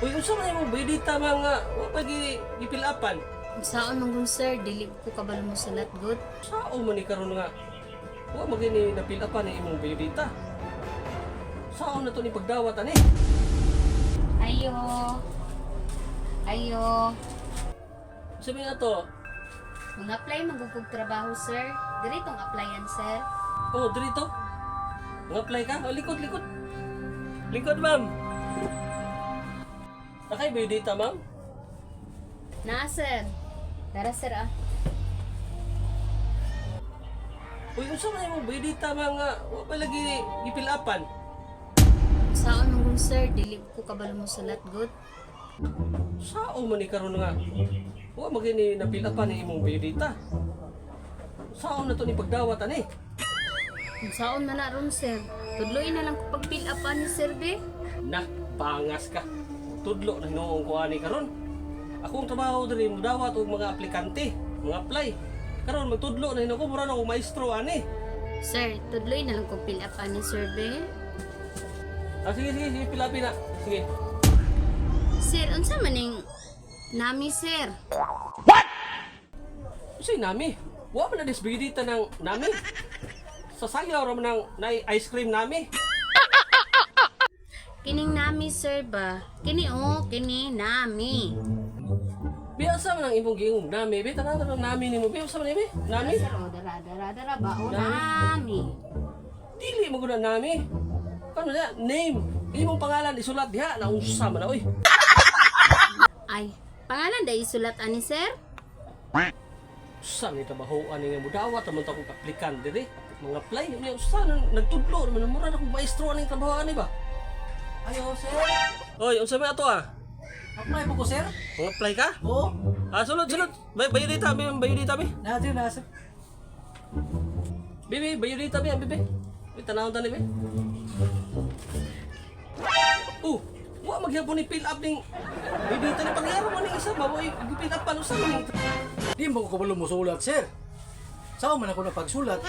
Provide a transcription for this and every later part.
Uy, unsa man imong bidita mga wa pa gipilapan? Saan mong sir, dili ko kabalo mo salat good. Sao man ni karon nga wa magini napilapan ni imong bidita? Sao na to ni pagdawat ani? Ayo. Ayo. Sabi nga to, Mag-apply magugug trabaho sir. Diri tong applyan sir. oh dito. Ng-apply ka? Oh, likod, likod. Likod, ma'am. Nakay bidita, ma'am? Na sir. Tara sir ah. Uy, unsa man imong bidita mga wa pa lagi gipilapan? Saan mong sir, dili ko kabalo mo salat good. Sao man ni karon nga wa magini napilapan ni imong bidita? Sao na to ni pagdawat ani? Saan man na ron sir. Tudloy na lang ko pag-fill up ani sir be. Na, pangas ka. Tudlo na hinuong ko ani karon. Akong trabaho diri mo dawat og mga aplikante, mga apply. Karon magtudlo na hinuong ko mura na akong maestro ani. Sir, tudloy na lang ko fill up ani sir be. Ah, sige, sige, sige, pilapin na. Sige. Sir, unsa man ning nami sir? Say nami. Wa man na disbidita ng nami. Sa sayaw ra man ng na ice cream nami. Kining nami sir ba? Kini kini nami. Biasa man ang imong giingog nami. Be tanan ng nami nimo. Be usa man ni be? Nami. Sir, dara ba o nami. Dili mo gud nami. Kano na name? Imong pangalan isulat diha na unsa man na oy. Ay, pangalan day isulat ani sir? Usa ni trabahoan ni nga mudawat man ta kong aplikant diri. Mga apply niya usa nagtudlo man mura na kong maestro aning trabahoan ni ba? Ayo, sir. Oy, unsa man ato ah? Apply po ko, sir. Kung apply ka? Oo. Ah, sulod, sulod. Bayo dita, bayo dita, be. Natin na, sir. Bibi, bayo dita, be, bibi. Be, tanawon tani, be. Wa maghapon ni fill up ning bayo dita ni pangyaro man ning isa ba boy, gi-fill up pa no sa ning. Di mo ko kabalo mo sulat, sir. Sao man ako napagsulat?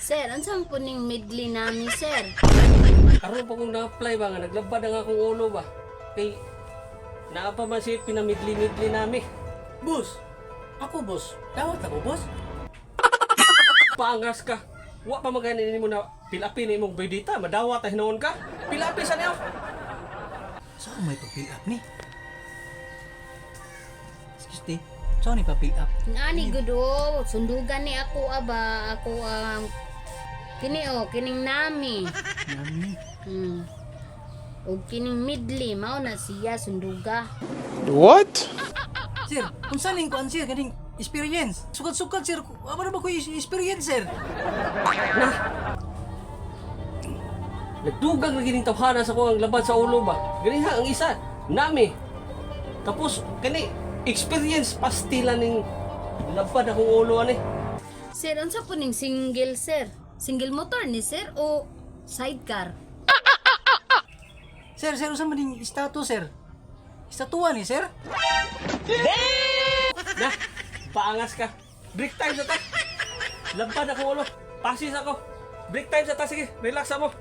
Sir, unsa man po ning midli nami sir? Karon pa kong na-apply ba nga naglabad ang akong ulo ba. Kay naa pa man si pinamidli-midli nami. Boss. Ako, boss. Dawat ako, boss. Pangas ka. Wa pa maganin nimo na fill upin imong bayo dita, madawat ta hinuon ka. Fill upin sa niyo. Sao may pa-fill up ni? Excuse me. Sao ni pa-fill up? Nani gud sundugan ni ako aba, ako kini kining nami. Nami. O kining midli mao na siya sunduga. What? Sir, kung saan yung kuan, sir? Kaning experience. Sukat-sukat, sir. Ano na ba ko experience, sir? Nagdugang lagi ning tawhana sa ko ang labad sa ulo ba. Ganiha ang isa, nami. Tapos kani experience pastila ning labad akong ulo ani. Sir, unsa po ning single sir? Single motor ni sir o sidecar? Sir, saan man yung status, sir? Estatuan ni, sir? Na, paangas ka. Break time sa ta. Labad akong ulo. Pasis ako. Break time sa ta, sige. Relax mo.